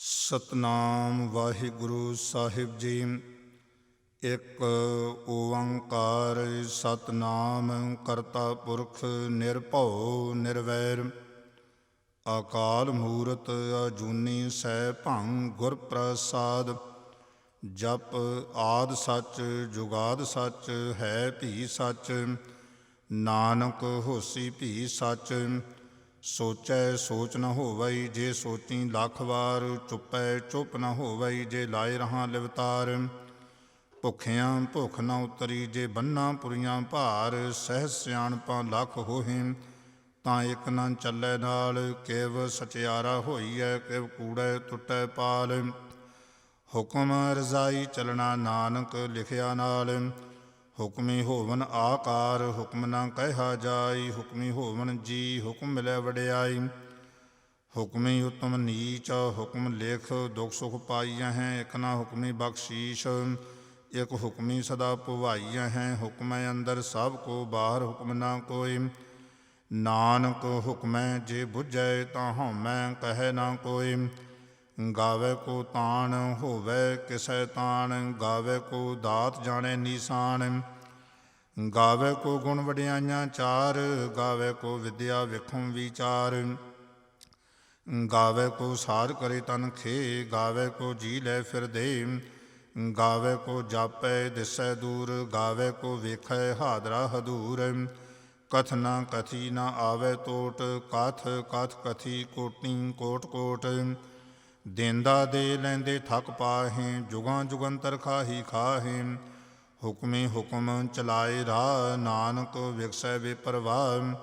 ਸਤਨਾਮ ਵਾਹਿਗੁਰੂ ਸਾਹਿਬ ਜੀ। ਇੱਕ ਓੰਕਾਰ ਸਤਨਾਮ ਕਰਤਾ ਪੁਰਖ ਨਿਰਭਉ ਨਿਰਵੈਰ। ਅਕਾਲ ਮੂਰਤ ਅਜੂਨੀ ਸੈਭੰ ਗੁਰ ਪ੍ਰਸਾਦ। ਜਪ ਆਦਿ ਸੱਚ ਜੁਗਾਦਿ ਸੱਚ ਹੈ ਭੀ ਸੱਚ। ਨਾਨਕ ਹੋਸੀ ਭੀ ਸੱਚ। ਸੋਚੈ ਸੋਚ ਨ ਹੋਵਈ ਜੇ ਸੋਚੀ ਲੱਖ ਵਾਰ। ਚੁੱਪੈ ਚੁੱਪ ਨ ਹੋਵਈ ਜੇ ਲਾਏ ਰਹਾਂ ਲਿਵਤਾਰ। ਭੁੱਖਿਆਂ ਭੁੱਖ ਨ ਉਤਰੀ ਜੇ ਬੰਨਾਂ ਪੁਰੀਆਂ ਭਾਰ। ਸਹਿਜ ਸਿਆਣਪਾਂ ਲੱਖ ਹੋਹੇ ਤਾਂ ਇੱਕ ਨ ਚੱਲੈ ਨਾਲ। ਕਿਵ ਸਚਿਆਰਾ ਹੋਈਐ ਕਿਵ ਕੂੜੈ ਟੁੱਟੈ ਪਾਲ। ਹੁਕਮ ਰਜ਼ਾਈ ਚਲਣਾ ਨਾਨਕ ਲਿਖਿਆ ਨਾਲ। ਹੁਕਮੀ ਹੋਵਨ ਆਕਾਰ ਹੁਕਮ ਨਾ ਕਹਿਆ ਜਾਈ। ਹੁਕਮੀ ਹੋਵਨ ਜੀ ਹੁਕਮ ਮਿਲੈ ਵਡਿਆਈ। ਹੁਕਮੀ ਉਤਮ ਨੀਚ ਹੁਕਮ ਲਿਖ ਦੁਖ ਸੁਖ ਪਾਈਐ। ਇੱਕ ਨਾ ਹੁਕਮੀ ਬਖਸ਼ੀਸ਼ ਇੱਕ ਹੁਕਮੀ ਸਦਾ ਭੁਵਾਈਐ। ਹੁਕਮੈ ਅੰਦਰ ਸਭ ਕੋ ਬਾਹਰ ਹੁਕਮ ਨਾ ਕੋਈ। ਨਾਨਕ ਹੁਕਮੈ ਜੇ ਬੁੱਝੈ ਤਾਂ ਹਉਮੈ ਕਹੈ ਨਾ ਕੋਈ। ਗਾਵੇ ਕੋ ਤਾਣ ਹੋਵੇ ਕਿਸੈ ਤਾਣ। ਗਾਵੇ ਕੋ ਦਾਤ ਜਾਣੈ ਨੀਸਾਨ। ਗਾਵੇ ਕੋ ਗੁਣ ਵਡਿਆਈਆਂ ਚਾਰ। ਗਾਵੇ ਕੋ ਵਿਦਿਆ ਵਿਖਮ ਵਿਚਾਰ। ਗਾਵੇ ਕੋ ਸਾਧ ਕਰੇ ਤਨ ਖੇ। ਗਾਵੇ ਕੋ ਜੀ ਲੈ ਫਿਰ ਦੇ। ਗਾਵੇ ਕੋ ਜਾਪੈ ਦਿਸੈ ਦੂਰ। ਗਾਵੇ ਕੋ ਵੇਖੈ ਹਾਦਰਾ ਹਦੂਰ। ਕਥ ਨਾ ਕਥੀ ਨਾ ਆਵੇ ਟੋਟ। ਕਥ ਕਥ ਕਥੀ ਕੋਟੀ ਕੋਟ ਕੋਟ। ਦੇਂਦਾ ਦੇ ਲੈਂਦੇ ਥਕ ਪਾਹੇ। ਜੁਗਾਂ ਜੁਗੰਤਰ ਖਾਹੀ ਖਾਹੇ। ਹੁਕਮੀ ਹੁਕਮ ਚਲਾਏ ਰਾਹ। ਨਾਨਕ ਵਿਗਸੈ ਬੇਪਰਵਾਹ।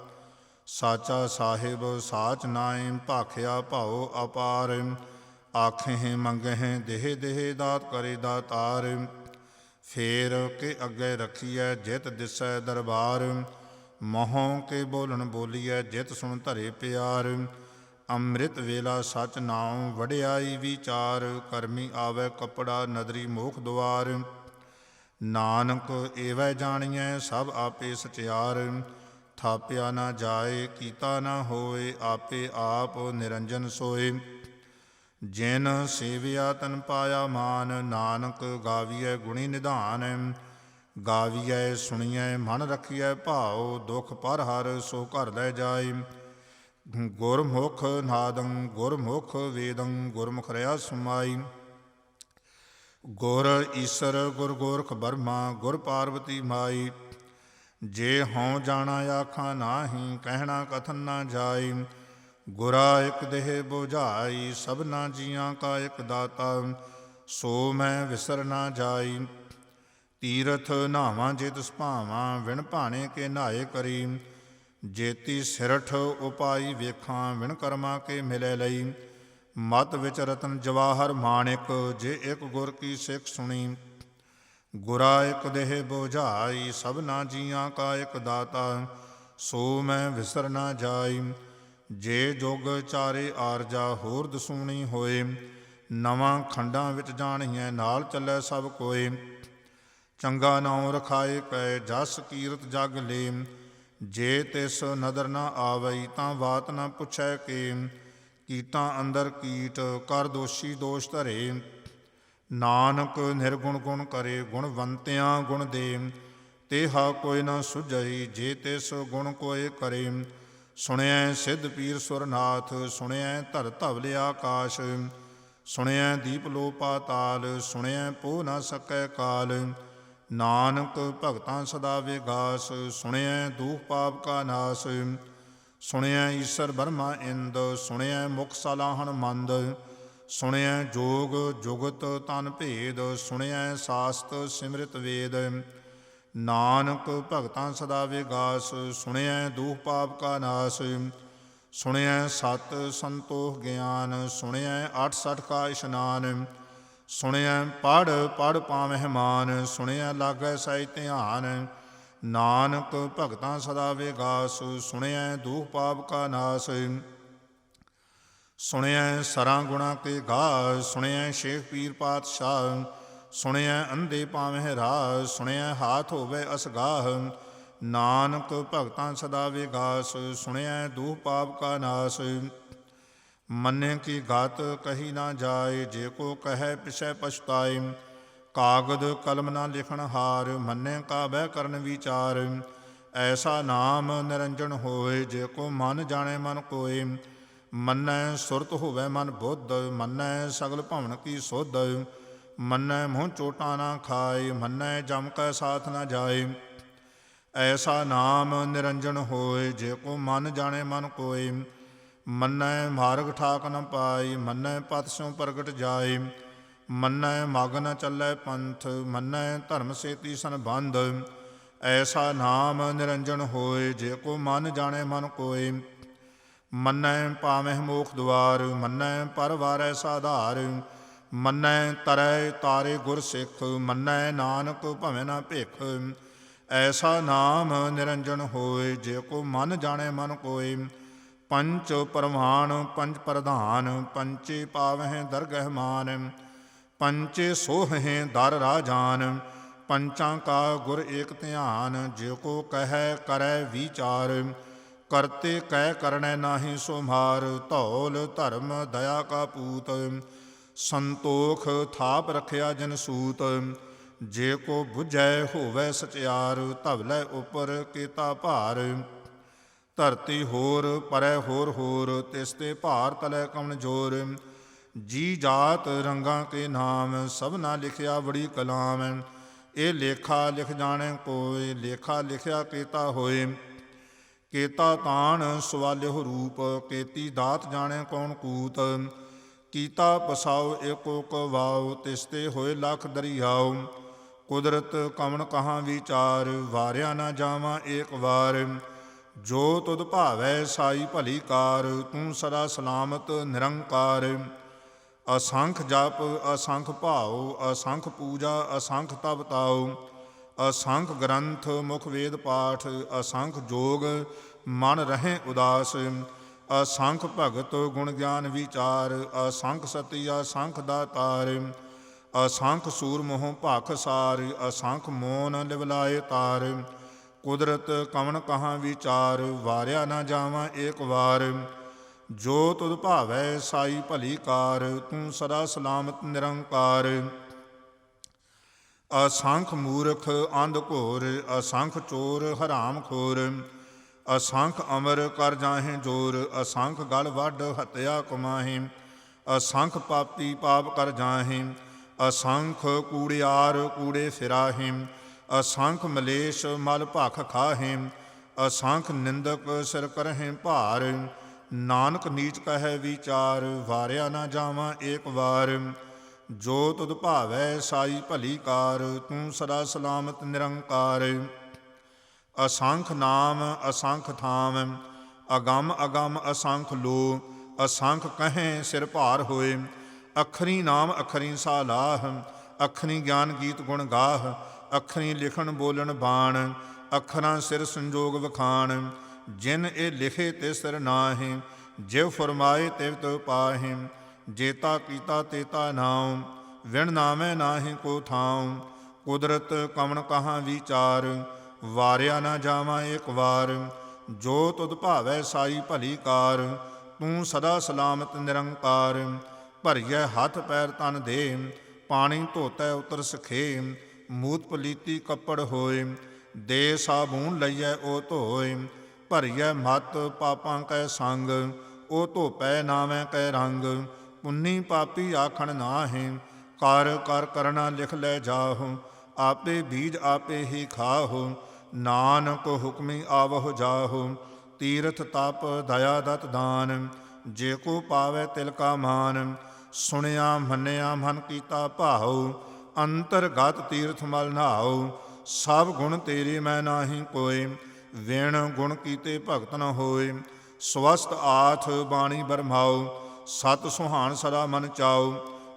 ਸਾਚਾ ਸਾਹਿਬ ਸਾਚ ਨਾਇ ਭਾਖਿਆ ਭਾਉ ਅਪਾਰ। ਆਖਹਿ ਮੰਗਹਿ ਦੇਹ ਦੇਹ ਦਾਤ ਕਰੇ ਦਾਤਾਰ। ਫੇਰ ਕੇ ਅੱਗੇ ਰੱਖੀਐ ਜਿਤ ਦਿਸੈ ਦਰਬਾਰ। ਮਹੋਂ ਕੇ ਬੋਲਣ ਬੋਲੀਐ ਜਿਤ ਸੁਣ ਧਰੇ ਪਿਆਰ। ਅੰਮ੍ਰਿਤ ਵੇਲਾ ਸਚ ਨਾਉ ਵਡਿਆਈ ਵਿਚਾਰ। ਕਰਮੀ ਆਵੈ ਕੱਪੜਾ ਨਦਰੀ ਮੋਖ ਦੁਆਰ। ਨਾਨਕ ਏਵੈ ਜਾਣੀਐ ਸਭ ਆਪੇ ਸਚਿਆਰ। ਥਾਪਿਆ ਨਾ ਜਾਏ ਕੀਤਾ ਨਾ ਹੋਏ। ਆਪੇ ਆਪ ਨਿਰੰਜਨ ਸੋਏ। ਜਿਨ ਸੇਵਿਆ ਤਨ ਪਾਇਆ ਮਾਨ। ਨਾਨਕ ਗਾਵੀਐ ਗੁਣੀ ਨਿਧਾਨ। ਗਾਵੀਐ ਸੁਣੀਐ ਮਨ ਰੱਖੀਐ ਭਾਉ। ਦੁਖ ਪਰ ਹਰ ਸੋ ਘਰ ਲੈ ਜਾਏ। ਗੁਰਮੁਖ ਨਾਦੰ ਗੁਰਮੁਖ ਵੇਦੰ ਗੁਰਮੁਖ ਰਿਆ ਸਮਾਈ। ਗੁਰ ਈਸਰ ਗੁਰ ਗੋਰਖ ਬਰਮਾ ਗੁਰ ਪਾਰਵਤੀ ਮਾਈ। ਜੇ ਹਉ ਜਾਣਾ ਆਖਾਂ ਨਾਹੀ ਕਹਿਣਾ ਕਥਨ ਨਾ ਜਾਈ। ਗੁਰਾ ਇੱਕ ਦੇਹ ਬੁਝਾਈ ਸਭਨਾ ਜੀਆਂ ਕਾ ਇੱਕ ਦਾਤਾ। ਸੋ ਮੈਂ ਵਿਸਰ ਨਾ ਜਾਈ। ਤੀਰਥ ਨਹਾਵਾਂ ਜੇ ਤਿਸ ਭਾਵਾਂ ਵਿਣ ਭਾਣੇ ਕੇ ਨਹਾਏ ਕਰੀ। ਜੇਤੀ ਸਿਰਠ ਉਪਾਈ ਵੇਖਾਂ ਵਿਣ ਕਰਮਾਂ ਕੇ ਮਿਲੈ ਲਈ। ਮਤ ਵਿੱਚ ਰਤਨ ਜਵਾਹਰ ਮਾਣਿਕ ਜੇ ਇੱਕ ਗੁਰ ਕੀ ਸਿੱਖ ਸੁਣੀ। ਗੁਰਾ ਇੱਕ ਦੇਹ ਬੁਝਾਈ ਸਭਨਾ ਜੀਆਂ ਕਾ ਇੱਕ ਦਾਤਾ। ਸੋ ਮੈਂ ਵਿਸਰ ਨਾ ਜਾਈ। ਜੇ ਜੁਗ ਚਾਰੇ ਆਰਜਾ ਹੋਰ ਦਸੂਣੀ ਹੋਏ। ਨਵਾਂ ਖੰਡਾਂ ਵਿੱਚ ਜਾਣੀਐ ਨਾਲ ਚੱਲੈ ਸਭ ਕੋਏ। ਚੰਗਾ ਨਾਉ ਰਖਾਏ ਕੈ ਜਸ ਕੀਰਤ ਜਗ ਲੇ। ਜੇ ਤਿਸ ਨਦਰ ਨਾ ਆਵਈ ਤਾਂ ਬਾਤ ਨਾ ਪੁੱਛੈ ਕੇ। ਕੀਟਾਂ ਅੰਦਰ ਕੀਟ ਕਰ ਦੋਸ਼ੀ ਦੋਸ਼ ਧਰੇ। ਨਾਨਕ ਨਿਰਗੁਣ ਗੁਣ ਕਰੇ ਗੁਣਵੰਤਿਆਂ ਗੁਣ ਦੇ। ਤੇਹਾ ਕੋਈ ਨਾ ਸੁਝਈ ਜੇ ਤਿਸ ਗੁਣ ਕੋਇ ਕਰੇ। ਸੁਣਿਐ ਸਿੱਧ ਪੀਰ ਸੁਰਨਾਥ ਸੁਣਿਐ ਧਰ ਧਵਲ ਆਕਾਸ਼। ਸੁਣਿਐ ਦੀਪ ਲੋ ਪਾਤਾਲ ਸੁਣਿਐ ਪੋ ਨਾ ਸਕੈ ਕਾਲ। ਨਾਨਕ ਭਗਤਾਂ ਸਦਾ ਵਿਗਾਸ ਸੁਣਿਐ ਦੂਖ ਪਾਪ ਕਾ ਨਾਸ। ਸੁਣਿਐ ਈਸਰ ਬਰਮਾ ਇੰਦ ਸੁਣਿਐ ਮੁਖ ਸਲਾਹਣ ਮੰਦ। ਸੁਣਿਐ ਜੋਗ ਜੁਗਤ ਤਨ ਭੇਦ ਸੁਣਿਐ ਸਾਸਤ ਸਿਮਰਿਤ ਵੇਦ। ਨਾਨਕ ਭਗਤਾਂ ਸਦਾ ਵਿਗਾਸ ਸੁਣਿਐ ਦੂਖ ਪਾਪ ਕਾ ਨਾਸ। ਸੁਣਿਐ ਸਤ ਸੰਤੋਖ ਗਿਆਨ ਸੁਣਿਐ 68 ਕਾ ਇਸ਼ਨਾਨ। ਸੁਣਿਐ ਪੜ੍ਹ ਪੜ੍ਹ ਪਾਵਹਿ ਮਾਨ ਸੁਣਿਐ ਲਾਗੈ ਸਾਈ ਧਿਆਨ। ਨਾਨਕ ਭਗਤਾਂ ਸਦਾ ਵਿਗਾਸ ਸੁਣਿਐ ਦੂਖ ਪਾਪ ਕਾ ਨਾਸ। ਸੁਣਿਐ ਸਰਾਂ ਗੁਣਾ ਕੇ ਗਾ ਸੁਣਿਐ ਸ਼ੇਖ ਪੀਰ ਪਾਤਸ਼ਾਹ। ਸੁਣਿਐ ਅੰਧੇ ਪਾਵਹਿ ਰਾਹ ਸੁਣਿਐ ਹਾਥ ਹੋਵੇ ਅਸਗਾਹ। ਨਾਨਕ ਭਗਤਾਂ ਸਦਾ ਵਿਗਾਸ ਸੁਣਿਐ ਦੂਖ ਪਾਪ ਕਾ ਨਾਸ। ਮੰਨੇ ਕੀ ਗਾਤ ਕਹੀ ਨਾ ਜਾਏ, ਜੇ ਕੋ ਕਹੈ ਪਿਛੈ ਪਛਤਾਏ। ਕਾਗਦ ਕਲਮ ਨਾ ਲਿਖਣ ਹਾਰ, ਮੰਨੇ ਕਾ ਬਹਿ ਕਰਨ ਵਿਚਾਰ। ਐਸਾ ਨਾਮ ਨਿਰੰਜਨ ਹੋਏ, ਜੇ ਕੋ ਮਨ ਜਾਣੇ ਮਨ ਕੋਏ। ਮੰਨੈ ਸੁਰਤ ਹੋਵੈ ਮਨ ਬੁੱਧ, ਮੰਨੈ ਸਗਲ ਭਵਨ ਕੀ ਸੁਧ। ਮੰਨੈ ਮੂੰਹ ਚੋਟਾਂ ਨਾ ਖਾਏ, ਮੰਨੈ ਜਮ ਕੈ ਸਾਥ ਨਾ ਜਾਏ। ਐਸਾ ਨਾਮ ਨਿਰੰਜਨ ਹੋਏ, ਜੇ ਕੋ ਮਨ ਜਾਣੇ ਮਨ ਕੋਏ। ਮੰਨੈ ਮਾਰਗ ਠਾਕ ਨ ਪਾਈ, ਮੰਨੈ ਪਤ ਸਿਉ ਪ੍ਰਗਟ ਜਾਏ। ਮੰਨੈ ਮਗ ਨ ਚੱਲੈ ਪੰਥ, ਮੰਨੈ ਧਰਮ ਸੇਤੀ ਸੰਬੰਧ। ਐਸਾ ਨਾਮ ਨਿਰੰਜਨ ਹੋਏ, ਜੇ ਕੋ ਮਨ ਜਾਣੇ ਮਨ ਕੋਏ। ਮੰਨੈ ਪਾਵਹਿ ਮੋਖ ਦੁਆਰ, ਮੰਨੈ ਪਰ ਵਾਰੈ ਸਾਧਾਰ। ਮੰਨੈ ਤਰੈ ਤਾਰੇ ਗੁਰ ਸਿੱਖ, ਮੰਨੈ ਨਾਨਕ ਭਵੈ ਨਾ ਭਿਖ। ਐਸਾ ਨਾਮ ਨਿਰੰਜਨ ਹੋਏ, ਜੇ ਕੋ ਮਨ ਜਾਣੇ ਮਨ ਕੋਏ। ਪੰਚ ਪਰਵਾਨ ਪੰਚ ਪ੍ਰਧਾਨ, ਪੰਚੇ ਪਾਵਹਿ ਦਰਗਹਿ ਮਾਨ। ਪੰਚੇ ਸੋਹਹਿ ਦਰ ਰਾਜਾਨ, ਪੰਚਾਂ ਕਾ ਗੁਰ ਏਕ ਧਿਆਨ। ਜੇ ਕੋ ਕਹੈ ਕਰੈ ਵਿਚਾਰ, ਕਰਤੇ ਕਹਿ ਕਰਣੈ ਨਾਹੀ ਸੋ ਮਾਰ। ਧੌਲ ਧਰਮ ਦਇਆ ਕਾ ਪੂਤ, ਸੰਤੋਖ ਥਾਪ ਰਖਿਆ ਜਨ ਸੂਤ। ਜੇ ਕੋ ਬੁਝੈ ਹੋਵੈ ਸਚਿਆਰ, ਧਵਲੇ ਉਪਰ ਕੀਤਾ ਭਾਰ। ਧਰਤੀ ਹੋਰ ਪਰੈ ਹੋਰ ਹੋਰ, ਤਿਸ ਤੇ ਭਾਰ ਤਲੈ ਕਵਣ ਜੋਰ। ਜੀ ਜਾਤ ਰੰਗਾਂ ਕੇ ਨਾਮ, ਸਭਨਾ ਲਿਖਿਆ ਬੜੀ ਕਲਾਮ। ਇਹ ਲੇਖਾ ਲਿਖ ਜਾਣੈ ਕੋਇ, ਲੇਖਾ ਲਿਖਿਆ ਕੀਤਾ ਹੋਏ। ਕੇਤਾ ਤਾਣ ਸਵਾਲਿਹੁ ਰੂਪ, ਕੇਤੀ ਦਾਤ ਜਾਣੈ ਕੌਣ ਕੂਤ। ਕੀਤਾ ਪਸਾਉ ਏਕੋ ਕਵਾਉ, ਤਿਸ ਤੇ ਹੋਏ ਲੱਖ ਦਰਿਆਉ। ਕੁਦਰਤ ਕਵਣ ਕਹਾਂ ਵਿਚਾਰ, ਵਾਰਿਆ ਨਾ ਜਾਵਾਂ ਏਕ ਵਾਰ। ਜੋ ਤੁਧ ਭਾਵੈ ਸਾਈ ਭਲੀ ਕਾਰ, ਤੂੰ ਸਦਾ ਸਲਾਮਤ ਨਿਰੰਕਾਰ। ਅਸੰਖ ਜਪ ਅਸੰਖ ਭਾਉ, ਅਸੰਖ ਪੂਜਾ ਅਸੰਖ ਤਪ ਤਾਉ। ਅਸੰਖ ਗ੍ਰੰਥ ਮੁਖ ਵੇਦ ਪਾਠ, ਅਸੰਖ ਜੋਗ ਮਨ ਰਹਿ ਉਦਾਸ। ਅਸੰਖ ਭਗਤ ਗੁਣ ਗਿਆਨ ਵਿਚਾਰ, ਅਸੰਖ ਸਤੀ ਅਸੰਖ ਦਾਤਾਰ। ਅਸੰਖ ਸੂਰ ਮੋਹ ਭਖ ਸਾਰ, ਅਸੰਖ ਮੋਨ ਲਿਵਲਾਏ ਤਾਰ। ਕੁਦਰਤ ਕਵਣ ਕਹਾਂ ਵਿਚਾਰ, ਵਾਰਿਆ ਨਾ ਜਾਵਾਂ ਏਕ ਵਾਰ। ਜੋ ਤੁਧ ਭਾਵੈ ਸਾਈ ਭਲੀ ਕਾਰ, ਤੂੰ ਸਦਾ ਸਲਾਮਤ ਨਿਰੰਕਾਰ। ਅਸੰਖ ਮੂਰਖ ਅੰਧ ਘੋਰ, ਅਸੰਖ ਚੋਰ ਹਰਾਮ ਖੋਰ। ਅਸੰਖ ਅਮਰ ਕਰ ਜਾਹੇ ਜੋਰ, ਅਸੰਖ ਗਲ ਵੱਢ ਹੱਤਿਆ ਕਮਾਹੇ। ਅਸੰਖ ਪਾਪੀ ਪਾਪ ਕਰ ਜਾਹੇ, ਅਸੰਖ ਕੂੜਿਆਰ ਕੂੜੇ ਫਿਰਾਹੇ। ਅਸੰਖ ਮਲੇਸ਼ ਮਲ ਭਖ ਖਾਹੇ, ਅਸੰਖ ਨਿੰਦਕ ਸਿਰ ਕਰਹਿ ਭਾਰ। ਨਾਨਕ ਨੀਚ ਕਹੈ ਵਿਚਾਰ, ਵਾਰਿਆ ਨਾ ਜਾਵਾਂ ਏਕ ਵਾਰ। ਜੋ ਤੁਧ ਭਾਵੈ ਸਾਈ ਭਲੀ ਕਾਰ, ਤੂੰ ਸਦਾ ਸਲਾਮਤ ਨਿਰੰਕਾਰ। ਅਸੰਖ ਨਾਮ ਅਸੰਖ ਥਾਮ, ਅਗੰਮ ਅਗੰਮ ਅਸੰਖ ਲੋ। ਅਸੰਖ ਕਹੈ ਸਿਰ ਭਾਰ ਹੋਏ, ਅਖਰੀ ਨਾਮ ਅਖਰੀ ਸਾਲਾਹ। ਅਖਰੀ ਗਿਆਨ ਗੀਤ ਗੁਣ ਗਾਹ, ਅਖਰੀ ਲਿਖਣ ਬੋਲਣ ਬਾਣ। ਅੱਖਰਾਂ ਸਿਰ ਸੰਜੋਗ ਵਖਾਣ, ਜਿਨ ਇਹ ਲਿਖੇ ਤੇ ਸਿਰ ਨਾਹੀਂ। ਜਿਵ ਫਰਮਾਏ ਤਿਵ ਤਿਵ ਪਾਹੇ, ਜੇਤਾ ਕੀਤਾ ਤੇਤਾ ਨਾਉ। ਵਿਣ ਨਾਮੈ ਨਾਹੀ ਕੋ ਥਾਉ, ਕੁਦਰਤ ਕਵਣ ਕਹਾਂ ਵਿਚਾਰ। ਵਾਰਿਆ ਨਾ ਜਾਵਾਂ ਏਕ ਵਾਰ। ਜੋ ਤੁਧ ਭਾਵੈ ਸਾਈ ਭਲੀ ਕਾਰ, ਤੂੰ ਸਦਾ ਸਲਾਮਤ ਨਿਰੰਕਾਰ। ਭਰੀਐ ਹੱਥ ਪੈਰ ਤਨ ਦੇ, ਪਾਣੀ ਧੋਤੈ ਉਤਰ ਸਖੇ। ਮੂਤ ਪਲੀਤੀ ਕੱਪੜ ਹੋਏ, ਦੇ ਸਾਬੂਨ ਲਈਐ ਉਹ ਧੋਏ। ਭਰੀਐ ਮਤ ਪਾਪਾਂ ਕੈ ਸੰਗ, ਉਹ ਧੋਪੈ ਨਾਵੇਂ ਕੈ ਰੰਗ। ਪੁੰਨੀ ਪਾਪੀ ਆਖਣ ਨਾਹੀਂ, ਕਰ ਕਰ ਕਰਣਾ ਲਿਖ ਲੈ ਜਾਹੁ। ਆਪੇ ਬੀਜ ਆਪੇ ਹੀ ਖਾਹੁ, ਨਾਨਕ ਹੁਕਮੀ ਆਵਹੁ ਜਾਹੁ। ਤੀਰਥ ਤਪ ਦਇਆ ਦਤ ਦਾਨ, ਜੇ ਕੋ ਪਾਵੈ ਤਿਲ ਕਾ ਮਾਨ। ਸੁਣਿਆ ਮੰਨਿਆ ਮਨ ਕੀਤਾ ਭਾਉ, ਅੰਤਰਗਤ ਤੀਰਥ ਮਲ ਨਹਾਉ। ਸਭ ਗੁਣ ਤੇਰੇ ਮੈਂ ਨਾਹੀ ਕੋਇ, ਵਿਣ ਗੁਣ ਕੀਤੇ ਭਗਤ ਨ ਹੋਏ। ਸਵਸਤ ਆਥ ਬਾਣੀ ਬਰਮਾਉ, ਸਤ ਸੁਹਾਣ ਸਦਾ ਮਨ ਚਾਉ।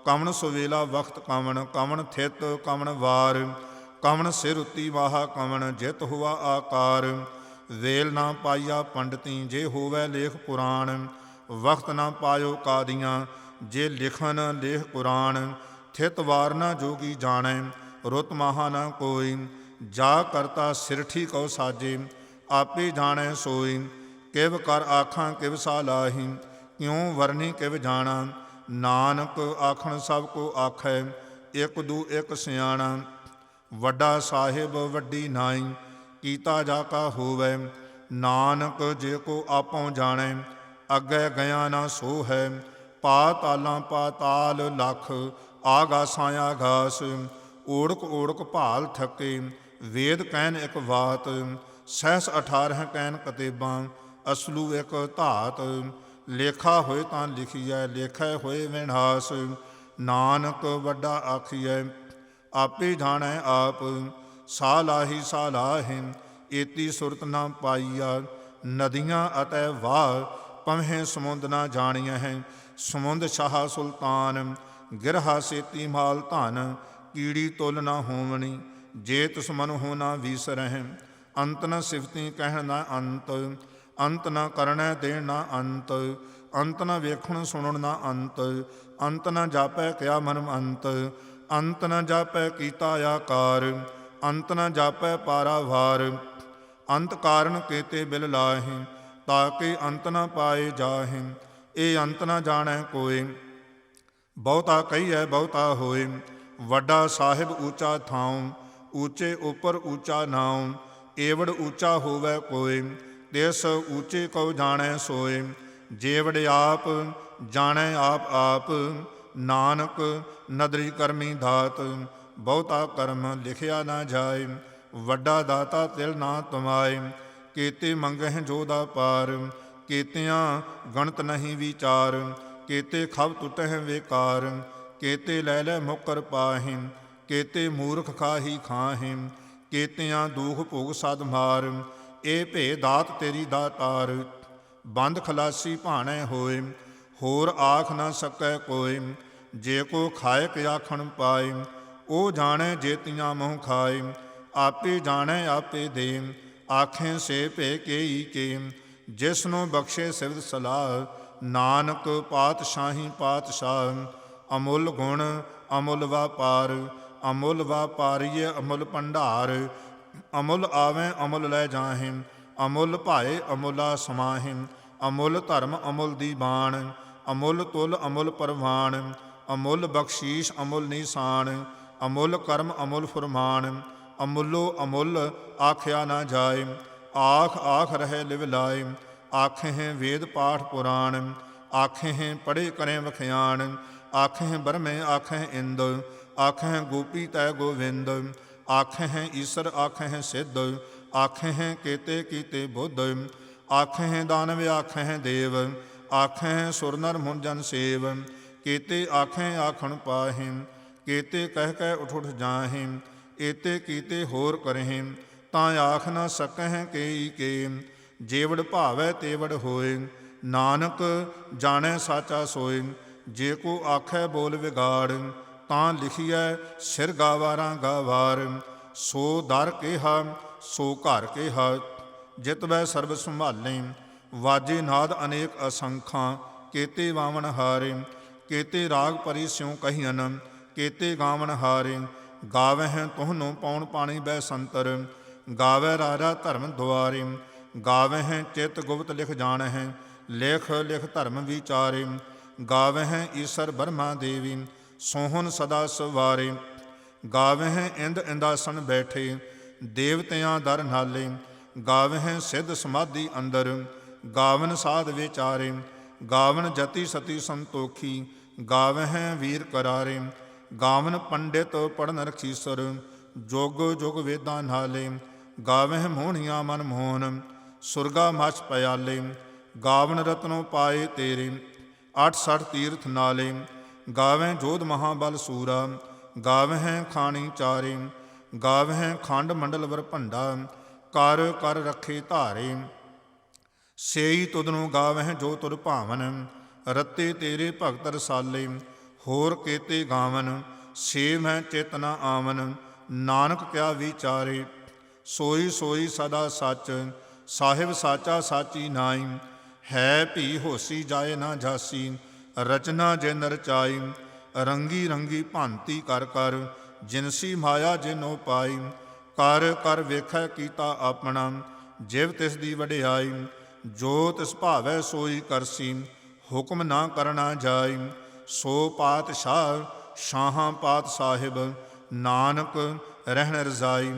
ਕਵਣ ਸੁਵੇਲਾ ਵਖਤ ਕਵਣ, ਕਵਣ ਥਿਤ ਕਵਣ ਵਾਰ। ਕਵਣ ਸਿਰ ਉੱਤੀ ਵਾਹਾ ਕਵਣ, ਜਿਤ ਹੁਆ ਆਕਾਰ। ਵੇਲ ਨਾ ਪਾਈਆ ਪੰਡਤੀ, ਜੇ ਹੋਵੈ ਲੇਖ ਪੁਰਾਣ। ਵਖਤ ਨਾ ਪਾਇਓ ਕਾਦੀਆਂ, ਜੇ ਲਿਖਨ ਲੇਖ ਕੁਰਾਨ। ਥਿਤ ਵਾਰ ਨਾ ਜੋਗੀ ਜਾਣੈ, ਰੁਤ ਮਾਹਾ ਨਾ ਕੋਈ। ਜਾ ਕਰਤਾ ਸਿਰਠੀ ਕਉ ਸਾਜੇ, ਆਪੇ ਜਾਣੈ ਸੋਈ। ਕਿਵ ਕਰ ਆਖਾਂ ਕਿਵ ਸਾਲਾਹੀ, ਕਿਉ ਵਰਨੀ ਕਿਵ ਜਾਣਾ। ਨਾਨਕ ਆਖਣ ਸਭ ਕੋ ਆਖੈ, ਇਕ ਦੂ ਇਕ ਸਿਆਣਾ। ਵੱਡਾ ਸਾਹਿਬ ਵੱਡੀ ਨਾਈ, ਕੀਤਾ ਜਾ ਕਾ ਹੋਵੈ। ਨਾਨਕ ਜੇ ਕੋ ਆਪੋਂ ਜਾਣੈ, ਅੱਗੇ ਗਿਆ ਨਾ ਸੋ ਹੈ। ਪਾਤਾਲਾਂ ਪਾਤਾਲ ਲਖ, ਆਗਾਸਾਂ ਆਗਾਸ। ਓੜਕ ਓੜਕ ਭਾਲ ਥਕੇ, ਵੇਦ ਕਹਿਨ ਇਕ ਬਾਤ। ਸਹਿਸ 18 ਕਹਿਨ ਕਤੇਬਾਂ, ਅਸਲੂ ਇਕ ਧਾਤ। ਲੇਖਾ ਹੋਏ ਤਾਂ ਲਿਖੀਐ, ਲੇਖੈ ਹੋਏ ਵਿਨਾਸ਼। ਨਾਨਕ ਵੱਡਾ ਆਖੀਐ, ਆਪੇ ਜਾਣੈ ਆਪ। ਸਾ ਲਾਹੀ ਸਾ ਲਾਹੇ, ਏਤੀ ਸੁਰਤ ਨਾ ਪਾਈਆ। ਨਦੀਆਂ ਅਤੇ ਵਾਹ, ਪਵੇਂ ਸਮੁੰਦ ਨਾ ਜਾਣੀਆਂ ਹੈ। ਸਮੁੰਦ ਸ਼ਾਹ ਸੁਲਤਾਨ, ਗਿਰਹਾ ਸੇਤੀ ਮਾਲ ਧਨ। ਕੀੜੀ ਤੁਲ ਨਾ ਹੋਵਣੀ, ਜੇ ਤਿਸ ਮਨ ਹੋ ਨਾ ਵੀਸਰਹਿ। ਅੰਤ ਨ ਸਿਫਤੀ ਕਹਿਣ ਨਾ ਅੰਤ, ਅੰਤ ਨ ਕਰਣੈ ਦੇਣ ਨਾ ਅੰਤ। ਅੰਤ ਨ ਵੇਖਣ ਸੁਣਨ ਨਾ ਅੰਤ, ਅੰਤ ਨ ਜਾਪੈ ਕਿਆ ਮਨਮ ਅੰਤ। ਅੰਤ ਨ ਜਾਪੈ ਕੀਤਾ ਆਕਾਰ, ਅੰਤ ਨ ਜਾਪੈ ਪਾਰਾਵਾਰ। ਅੰਤ ਕਾਰਨ ਕੇਤੇ ਬਿਲ ਲਾਹੇ, ਤਾਕੇ ਅੰਤ ਨ ਪਾਏ ਜਾਹੇ। ਇਹ ਅੰਤ ਨ ਜਾਣੈ ਕੋਇ, ਬਹੁਤਾ ਕਹੀਐ ਬਹੁਤਾ ਹੋਏ। ਵੱਡਾ ਸਾਹਿਬ ਊਚਾ ਥਾਉ, ਊਚੇ ਉੱਪਰ ਊਚਾ ਨਾਉ। ਏਵੜ ਊਚਾ ਹੋਵੈ ਕੋਇ, ਤਿਸ ਊਚੇ ਕਉ ਜਾਣੈ ਸੋਏ। ਜੇਵੜ ਆਪ ਜਾਣੈ ਆਪ ਆਪ, ਨਾਨਕ ਨਦਰੀ ਕਰਮੀ ਦਾਤ। ਬਹੁਤਾ ਕਰਮ ਲਿਖਿਆ ਨਾ ਜਾਏ, ਵੱਡਾ ਦਾਤਾ ਤਿਲ ਨਾ ਤੁਮਾਏ। ਕੇਤੇ ਮੰਗਹਿ ਜੋ ਦਾ ਪਾਰ, ਕੇਤਿਆਂ ਗਣਤ ਨਹੀਂ ਵਿਚਾਰ। ਕੇਤੇ ਖਬ ਟੁਟਹਿ ਵੇਕਾਰ, ਕੇਤੇ ਲੈ ਲੈ ਮੁਕਰ ਪਾਹਿ। ਕੇਤੇ ਮੂਰਖ ਖਾਹੀ ਖਾਹਿ, ਕੇਤਿਆਂ ਦੂਖ ਭੋਗ ਸਦ ਮਾਰ। ਇਹ ਭੇ ਦਾਤ ਤੇਰੀ ਦਾਤਾਰ, ਬੰਦ ਖਲਾਸੀ ਭਾਣੈ ਹੋਏ। ਹੋਰ ਆਖ ਨਾ ਸਕੈ ਕੋਇ, ਜੇ ਕੋ ਖਾਇਕ ਆਖਣ ਪਾਏ। ਉਹ ਜਾਣੈ ਜੇਤੀਆਂ ਮੋਹ ਖਾਏ, ਆਪੇ ਜਾਣੈ ਆਪੇ ਦੇ। ਆਖੇ ਸੇ ਭੇ ਕੇਈ ਕੇ, ਜਿਸ ਨੂੰ ਬਖਸ਼ੇ ਸਿਵਦ ਸਲਾਹ। ਨਾਨਕ ਪਾਤਸ਼ਾਹੀ ਪਾਤਸ਼ਾਹ, ਅਮੁੱਲ ਗੁਣ ਅਮੁੱਲ ਵਾਪਾਰ। ਅਮੁੱਲ ਵਾਪਾਰੀਏ ਅਮੁੱਲ ਭੰਡਾਰ, ਅਮੁੱਲ ਆਵੈ ਅਮੁੱਲ ਲੈ ਜਾਹੇ। ਅਮੁੱਲ ਭਾਏ ਅਮੁੱਲਾ ਸਮਾਹੇ, ਅਮੁੱਲ ਧਰਮ ਅਮੁੱਲ ਦੀਵਾਨ। ਅਮੁੱਲ ਤੁਲ ਅਮੁੱਲ ਪਰਵਾਨ, ਅਮੁੱਲ ਬਖਸ਼ੀਸ਼ ਅਮੁੱਲ ਨੀਸਾਨ। ਅਮੁੱਲ ਕਰਮ ਅਮੁੱਲ ਫੁਰਮਾਨ, ਅਮੁੱਲੋ ਅਮੁੱਲ ਆਖਿਆ ਨਾ ਜਾਏ। ਆਖ ਆਖ ਰਹੇ ਲਿਵ ਲਾਏ, ਆਖੇ ਵੇਦ ਪਾਠ ਪੁਰਾਣ। ਆਖੇ ਪੜ੍ਹੇ ਕਰੇ ਵਖਿਆਣ, ਆਖੇ ਬਰਮੇ ਆਖੇ ਇੰਦ। ਆਖੇ ਗੋਪੀ ਤੈ ਗੋਵਿੰਦ, ਆਖੇ ਈਸਰ ਆਖੇ ਸਿੱਧ। ਆਖੇ ਕੇਤੇ ਕੀਤੇ ਬੁੱਧ, ਆਖੇ ਦਾਨਵ ਆਖੇ ਦੇਵ। ਆਖੇ ਸੁਰ ਨਰ ਮੁਨ ਜਨ ਸੇਵ, ਕੇਤੇ ਆਖੇ ਆਖਣ ਪਾਹੇ। ਕੇਤੇ ਕਹਿ ਕਹਿ ਉਠ ਉਠ ਜਾਹੇ, ਏਤੇ ਕੀਤੇ ਹੋਰ ਕਰਹਿ। ਤਾਂ ਆਖ ਨਾ ਸਕਹਿ ਕੇਈ ਕੇ, ਜੇਵੜ ਭਾਵੈ ਤੇਵੜ ਹੋਏ। ਨਾਨਕ ਜਾਣੈ ਸਾਚਾ ਸੋਏ, ਜੇ ਕੋ ਆਖੈ ਬੋਲ ਵਿਗਾੜ। ਤਾਂ ਲਿਖੀਐ ਸਿਰ ਗਾਵਾਰਾਂ ਗਾਵਾਰ, ਸੋ ਦਰ ਕਿਹਾ ਸੋ ਘਰ ਕਿਹਾ। ਜਿਤਵੈ ਸਰਬ ਸੰਭਾਲੇ, ਵਾਜੇ ਨਾਦ ਅਨੇਕ ਅਸੰਖਾਂ। ਕੇਤੇ ਵਾਵਣ ਹਾਰੇ, ਕੇਤੇ ਰਾਗ ਪਰੀ ਸਿਉ ਕਹੀਅਨ। ਕੇਤੇ ਗਾਵਣ ਹਾਰੇ, ਗਾਵਹਿ ਤੁਹਨੂੰ ਪੌਣ ਪਾਣੀ ਬੈ ਸੰਤਰ। ਗਾਵੈ ਰਾਜਾ ਧਰਮ ਦੁਆਰੇ, ਗਾਵਹਿ ਚਿਤ ਗੁਪਤ ਲਿਖ ਜਾਣਹਿ। ਲਿਖ ਲਿਖ ਧਰਮ ਵਿਚਾਰੇ, ਗਾਵਹਿ ਈਸਰ ਬਰਮਾ ਦੇਵੀ। ਸੋਹਨ ਸਦਾ ਸਵਾਰੇ, ਗਾਵਹਿ ਇੰਦ ਇੰਦਾਸਨ ਬੈਠੇ। ਦੇਵਤਿਆਂ ਦਰ ਨਾਲੇ, ਗਾਵਹਿ ਸਿੱਧ ਸਮਾਧੀ ਅੰਦਰ। ਗਾਵਨ ਸਾਧ ਵਿਚਾਰੇ, ਗਾਵਨ ਜਤੀ ਸਤੀ ਸੰਤੋਖੀ। ਗਾਵਹਿ ਵੀਰ ਕਰਾਰੇ, ਗਾਵਨ ਪੰਡਿਤ ਪੜਨ ਰਖੀਸਰ। ਜੁਗ ਜੁਗ ਵੇਦਾਂ ਨਾਲੇ, ਗਾਵਹਿ ਮੋਹਣੀਆਂ ਮਨ ਮੋਹਨ। ਸੁਰਗਾ ਮਛ ਪਿਆਲੇ, ਗਾਵਨ ਰਤਨੋ ਪਾਏ ਤੇਰੇ। 68 ਤੀਰਥ ਨਾਲੇ, ਗਾਵਹਿ ਜੋਧ ਮਹਾਬਲ ਸੂਰਾ। ਗਾਵਹਿ ਖਾਣੀ ਚਾਰੇ, ਗਾਵਹਿ ਖੰਡ ਮੰਡਲ ਵਰ ਭੰਡਾ। ਕਰ ਕਰ ਰੱਖੇ ਧਾਰੇ, ਸੇਈ ਤੁਧਨੂੰ ਗਾਵਹਿ ਜੋ ਤੁਰ ਭਾਵਨ। ਰੱਤੇ ਤੇਰੇ ਭਗਤ ਰਸਾਲੇ, ਹੋਰ ਕੇਤੇ ਗਾਵਨ। ਸੇ ਮੈਂ ਚਿਤ ਨ ਆਵਨ, ਨਾਨਕ ਕਿਆ ਵਿਚਾਰੇ। ਸੋਈ ਸੋਈ ਸਦਾ ਸੱਚ, ਸਾਹਿਬ ਸਾਚਾ ਸਾਚੀ ਨਾਈ। ਹੈ ਭੀ ਹੋਸੀ ਜਾਏ ਨਾ ਜਾਸੀ, ਰਚਨਾ ਜਿਨ ਰਚਾਈ। ਰੰਗੀ ਰੰਗੀ ਭਾਂਤੀ ਕਰ ਕਰ, ਜਿਨਸੀ ਮਾਇਆ ਜਿਨੋ ਪਾਈ। ਕਰ ਕਰ ਵੇਖੈ ਕੀਤਾ ਆਪਣਾ, ਜਿਵ ਤਿਸ ਦੀ ਵਡਿਆਈ। ਜੋ ਤਿਸ ਭਾਵੈ ਸੋਈ ਕਰਸੀ, ਹੁਕਮ ਨਾ ਕਰਨਾ ਜਾਈ। ਸੋ ਪਾਤਸ਼ਾਹ ਸ਼ਾਹਾਂ ਪਾਤ ਸਾਹਿਬ, ਨਾਨਕ ਰਹਿਣ ਰਜ਼ਾਈ।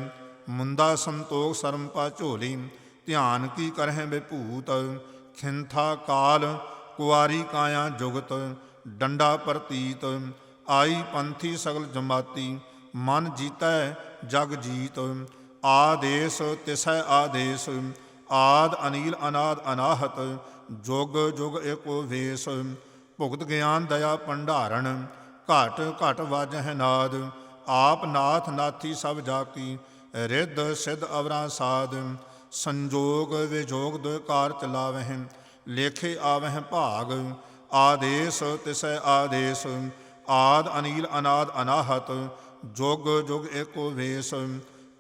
ਮੁੰਦਾ ਸੰਤੋਖ ਸਰਮ ਪਾ ਝੋਲੀ, ਧਿਆਨ ਕੀ ਕਰਹਿ ਬੇਭੂਤ। ਖਿੰਥਾ ਕਾਲ ਕੁਆਰੀ ਕਾਇਆ ਜੁਗਤ, ਡੰਡਾ ਪ੍ਰਤੀਤ। ਆਈ ਪੰਥੀ ਸਗਲ ਜਮਾਤੀ, ਮਨ ਜੀਤੈ ਜਗ ਜੀਤ। ਆਦੇਸ ਤਿਸੈ ਆਦੇਸ, ਆਦ ਅਨੀਲ ਅਨਾਦ ਅਨਾਹਤ। ਜੁਗ ਜੁਗ ਏਕੋ ਵੇਸ, ਭੁਗਤ ਗਿਆਨ ਦਇਆ ਭੰਡਾਰਨ। ਘਟ ਘਟ ਵਾਜਹਿ ਨਾਦ, ਆਪ ਨਾਥ ਨਾਥੀ ਸਭ ਜਾਕੀ। ਰਿੱਧ ਸਿੱਧ ਅਵਰਾ ਸਾਧ, ਸੰਜੋਗ ਵਿਜੋਗ ਦੁਇ ਕਾਰ ਚਲਾਵਹਿ। ਲੇਖੇ ਆਵਹਿ ਭਾਗ, ਆਦੇਸ ਤਿਸੈ ਆਦੇਸ। ਆਦ ਅਨੀਲ ਅਨਾਦ ਅਨਾਹਤ, ਜੁਗ ਜੁਗ ਏਕੋ ਵੇਸ।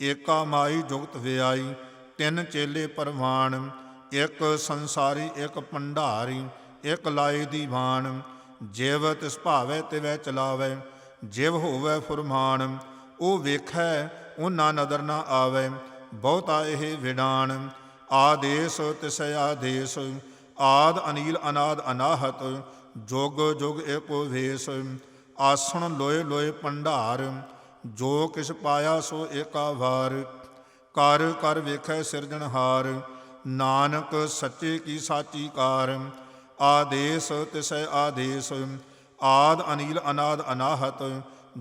ਏਕਾ ਮਾਈ ਜੁਗਤ ਵਿਆਈ, ਤਿੰਨ ਚੇਲੇ ਪਰਵਾਨ। ਇੱਕ ਸੰਸਾਰੀ ਇੱਕ ਭੰਡਾਰੀ, ਇੱਕ ਲਾਏ ਦੀਵਾਨ। ਜਿਵ ਤਿਸ ਭਾਵੈ ਤਿਵੈ ਚਲਾਵੈ, ਜਿਵ ਹੋਵੈ ਫੁਰਮਾਨ। ਉਹ ਵੇਖੈ ਉਹਨਾਂ ਨਦਰ ਨਾ ਆਵੈ, ਬਹੁਤਾ ਇਹ ਵਿਡਾਨ। ਆਦੇਸ ਤਿਸੈ ਆਦੇਸ, ਆਦ ਅਨੀਲ ਅਨਾਦ ਅਨਾਹਤ। ਜੁਗ ਜੁਗ ਏਕੋ ਵੇਸ, ਆਸਣ ਲੋਏ ਲੋਏ ਭੰਡਾਰ। ਜੋ ਕਿਛ ਪਾਇਆ ਸੋ ਏਕਾ ਵਾਰ, ਕਰ ਕਰ ਵੇਖੈ ਸਿਰਜਣਹਾਰ। ਨਾਨਕ ਸੱਚੇ ਕੀ ਸਾਚੀ ਕਾਰ, ਆਦੇਸ ਤਿਸੈ ਆਦੇਸ। ਆਦ ਅਨੀਲ ਅਨਾਦ ਅਨਾਹਤ,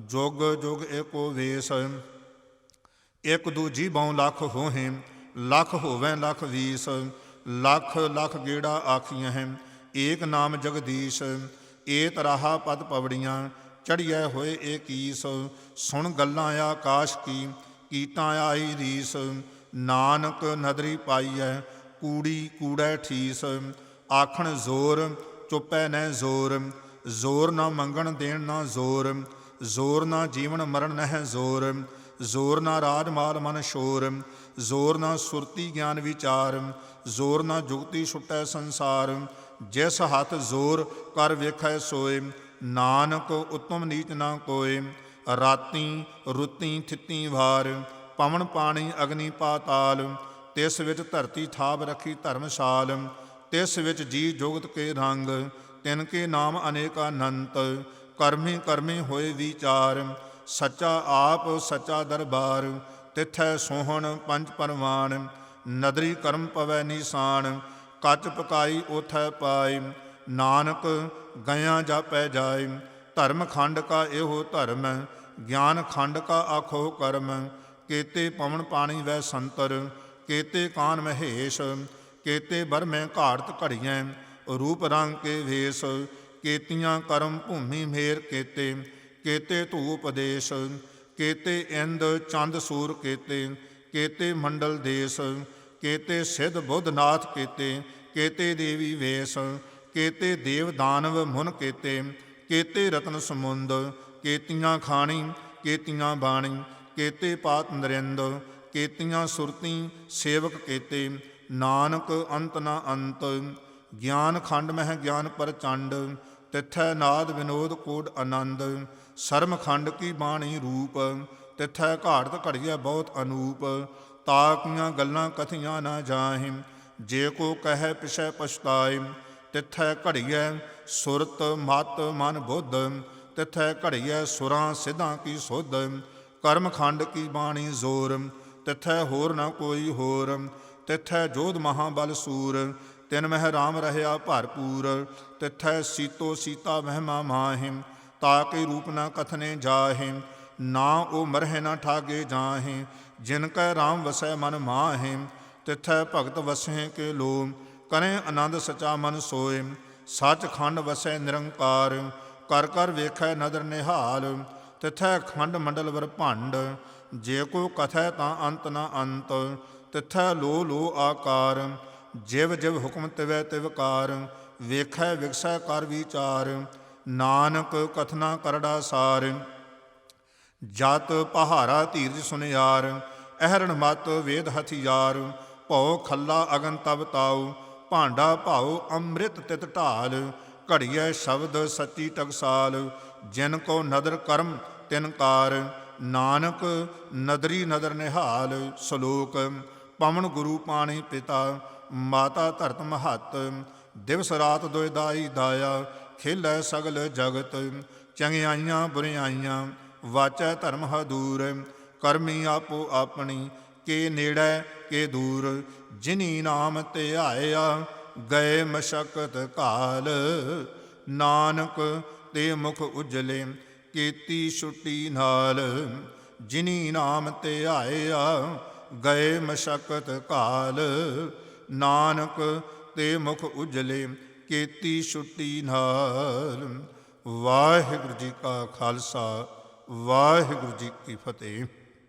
ਜੁਗ ਜੁਗ ਏਕੋ ਵੇਸ। ਇੱਕ ਦੂਜੀ ਬਉ ਲੱਖ ਹੋਹੇ, ਲੱਖ ਹੋਵੈ ਲੱਖ ਵੀਸ। ਲੱਖ ਲੱਖ ਗੇੜਾ ਆਖੀਐ, ਏਕ ਨਾਮ ਜਗਦੀਸ਼। ਏਤ ਰਾਹਾ ਪਦ ਪਵੜੀਆਂ, ਚੜ੍ਹੀਐ ਹੋਏ ਏਕੀਸ। ਸੁਣ ਗੱਲਾਂ ਆਕਾਸ਼ ਕੀ, ਕੀਟਾਂ ਆਈ ਰੀਸ। ਨਾਨਕ ਨਦਰੀ ਪਾਈਐ, ਕੂੜੀ ਕੂੜੈ ਠੀਸ। ਆਖਣ ਜ਼ੋਰ, ਚੁੱਪੈ ਨਹਿ ਜ਼ੋਰ। ਜ਼ੋਰ ਨਾ ਮੰਗਣ ਦੇਣ ਨਾ ਜ਼ੋਰ। ਜ਼ੋਰ ਨਾ ਜੀਵਨ ਮਰਨ ਨਹਿ ਜ਼ੋਰ। ਜ਼ੋਰ ਨਾ ਰਾਜ ਮਾਲ ਮਨ ਸ਼ੋਰ। ਜ਼ੋਰ ਨਾ ਸੁਰਤੀ ਗਿਆਨ ਵਿਚਾਰ। ਜ਼ੋਰ ਨਾ ਜੁਗਤੀ ਛੁਟੈ ਸੰਸਾਰ। ਜਿਸ ਹੱਥ ਜ਼ੋਰ ਕਰ ਵੇਖੈ ਸੋਏ, ਨਾਨਕ ਉਤਮ ਨੀਚ ਨਾ ਕੋਏ। ਰਾਤੀ ਰੁੱਤੀ ਥਿੱਤੀ ਵਾਰ, ਪਵਨ ਪਾਣੀ ਅਗਨੀ ਪਾਤਾਲ। ਤਿਸ ਵਿੱਚ ਧਰਤੀ ਥਾਪ ਰੱਖੀ ਧਰਮਸ਼ਾਲ। ਤਿਸ ਵਿੱਚ ਜੀ ਜੁਗਤ ਕੇ ਰੰਗ, ਤਿਨ ਕੇ ਨਾਮ ਅਨੇਕ ਅਨੰਤ। ਕਰਮੀ ਕਰਮੀ ਹੋਏ ਵਿਚਾਰ, ਸੱਚਾ ਆਪ ਸੱਚਾ ਦਰਬਾਰ। ਤਿਥੈ ਸੋਹਣ ਪੰਜ ਪਰਵਾਨ, ਨਦਰੀ ਕਰਮ ਪਵੈ ਨੀਸਾਨ। ਕੱਚ ਪਕਾਈ ਓਥੈ ਪਾਏ, ਨਾਨਕ ਗਇਆ ਜਾਪੈ ਜਾਏ। ਧਰਮ ਖੰਡ ਕਾ ਇਹੋ ਧਰਮ, ਗਿਆਨ ਖੰਡ ਕਾ ਆਖੋ ਕਰਮ। ਕੇਤੇ ਪਵਨ ਪਾਣੀ ਵੈ ਸੰਤਰ, ਕੇਤੇ ਕਾਨ ਮਹੇਸ਼। ਕੇਤੇ ਬਰਮੈ ਘਾੜਤ ਘੜੀਐ, ਰੂਪ ਰੰਗ ਕੇ ਵੇਸ। ਕੇਤੀਆਂ ਕਰਮ ਭੂਮੀ ਮੇਰ ਕੇਤੇ, ਕੇਤੇ ਧੂਪ ਦੇਸ਼। ਕੇਤੇ ਇੰਦ ਚੰਦ ਸੂਰ ਕੇਤੇ, ਕੇਤੇ ਮੰਡਲ ਦੇਸ। ਕੇਤੇ ਸਿੱਧ ਬੁੱਧ ਨਾਥ ਕੇਤੇ, ਕੇਤੇ ਦੇਵੀ ਵੇਸ। ਕੇਤੇ ਦੇਵ ਦਾਨਵ ਮੁਨ ਕੇਤੇ, ਕੇਤੇ ਰਤਨ ਸਮੁੰਦ। ਕੇਤੀਆਂ ਖਾਣੀ ਕੇਤੀਆਂ ਬਾਣੀ, ਕੇਤੇ ਪਾਤ ਨਰਿੰਦ। ਕੇਤੀਆਂ ਸੁਰਤੀ ਸੇਵਕ ਕੇਤੇ, ਨਾਨਕ ਅੰਤ ਨਾ ਅੰਤ। ਗਿਆਨ ਖੰਡ ਮਹਿ ਗਿਆਨ ਪ੍ਰਚੰਡ, ਤਿਥੈ ਨਾਦ ਵਿਨੋਦ ਕੋਡ ਆਨੰਦ। ਸਰਮ ਖੰਡ ਕੀ ਬਾਣੀ ਰੂਪ, ਤਿਥੈ ਘਾੜਤ ਘੜੀਐ ਬਹੁਤ ਅਨੂਪ। ਤਾਕੀਆਂ ਗੱਲਾਂ ਕਥੀਆਂ ਨਾ ਜਾਹਿ, ਜੇ ਕੋ ਕਹਿ ਪਿਛੈ ਪਛਤਾਏ। ਤਿਥੈ ਘੜੀਐ ਸੁਰਤ ਮਤ ਮਨ ਬੁੱਧ, ਤਿਥੈ ਘੜੀਐ ਸੁਰਾਂ ਸਿੱਧਾਂ ਕੀ ਸੁਧ। ਕਰਮ ਖੰਡ ਕੀ ਬਾਣੀ ਜ਼ੋਰ, ਤਿਥੈ ਹੋਰ ਨਾ ਕੋਈ ਹੋਰ। ਤਿਥੈ ਜੋਧ ਮਹਾਬਲ ਸੂਰ, ਤਿਨ ਮਹਿ ਰਾਮ ਰਹਿਆ ਭਰਪੂਰ। ਤਿਥੈ ਸੀਤੋ ਸੀਤਾ ਮਹਿਮਾ ਮਾਹਿ, ਤਾਕੇ ਰੂਪ ਨਾ ਕਥਨੇ ਜਾਹਿ। ਨਾ ਉਹ ਮਰਹਿ ਨਾ ਠਾਗੇ ਜਾਹਿ, ਜਿਨ ਕੈ ਰਾਮ ਵਸੈ ਮਨ ਮਾਹਿ। ਤਿਥੈ ਭਗਤ ਵਸਹਿ ਕੇ ਲੋ, ਕਰੇ ਆਨੰਦ ਸਚਾ ਮਨ ਸੋਏ। ਸੱਚ ਖੰਡ ਵਸੈ ਨਿਰੰਕਾਰ, ਕਰ ਕਰ ਵੇਖੈ ਨਦਰ ਨਿਹਾਲ। ਤਿਥੈ ਖੰਡ ਮੰਡਲ ਵਰ ਭੰਡ, ਜੇ ਕੋ ਕਥੈ ਤਾਂ ਅੰਤ ਨਾ ਅੰਤ। ਤਿਥੈ ਲੋ ਲੋ ਆਕਾਰ, ਜਿਵ ਜਿਵ ਹੁਕਮ ਤਿਵੈ ਤਿਵਕਾਰ। ਵੇਖੈ ਵਿਗਸੈ ਕਰ ਵਿਚਾਰ, ਨਾਨਕ ਕਥਨਾ ਕਰੜਾ ਸਾਰ। ਜਤ ਪਹਾਰਾ ਧੀਰਜ ਸੁਨਿਆਰ, ਅਹਰਣ ਮਤ ਵੇਦ ਹਥਿਆਰ। ਭਉ ਖੱਲਾ ਅਗਨ ਤਬ ਤਾਉ, ਭਾਂਡਾ ਭਾਉ ਅੰਮ੍ਰਿਤ ਤਿਤ ਢਾਲ। ਘੜੀਐ ਸ਼ਬਦ ਸੱਚੀ ਟਕਸਾਲ, ਜਿਨ ਕੋ ਨਦਰ ਕਰਮ ਤਿਨ ਕਾਰ। ਨਾਨਕ ਨਦਰੀ ਨਦਰ ਨਿਹਾਲ। ਸ਼ਲੋਕ। ਪਵਨ ਗੁਰੂ ਪਾਣੀ ਪਿਤਾ, ਮਾਤਾ ਧਰਤ ਮਹੱਤ। ਦਿਵਸ ਰਾਤ ਦੁਇ ਦਾਈ ਦਾਇਆ, ਖੇਲੈ ਸਗਲ ਜਗਤ। ਚੰਗਿਆਈਆਂ ਬੁਰਿਆਈਆਂ ਵਾਚੈ ਧਰਮ ਹਦੂਰ, ਕਰਮੀ ਆਪੋ ਆਪਣੀ ਕੇ ਨੇੜੇ ਕੇ ਦੂਰ। ਜਿਨੀ ਨਾਮ ਧਿਆਇਆ ਗਏ ਮਸ਼ਕਤ ਕਾਲ, ਨਾਨਕ ਤੇ ਮੁਖ ਉਜਲੇ ਕੀਤੀ ਛੁੱਟੀ ਨਾਲ। ਜਿਨੀ ਨਾਮ ਧਿਆਇਆ ਗਏ ਮਸ਼ਕਤ ਕਾਲ, ਨਾਨਕ ਤੇ ਮੁਖ ਉਜਲੇ ਕੀਤੀ ਛੁੱਟੀ ਨਾਲ। ਵਾਹਿਗੁਰੂ ਜੀ ਕਾ ਖਾਲਸਾ, ਵਾਹਿਗੁਰੂ ਜੀ ਕੀ ਫਤਿਹ।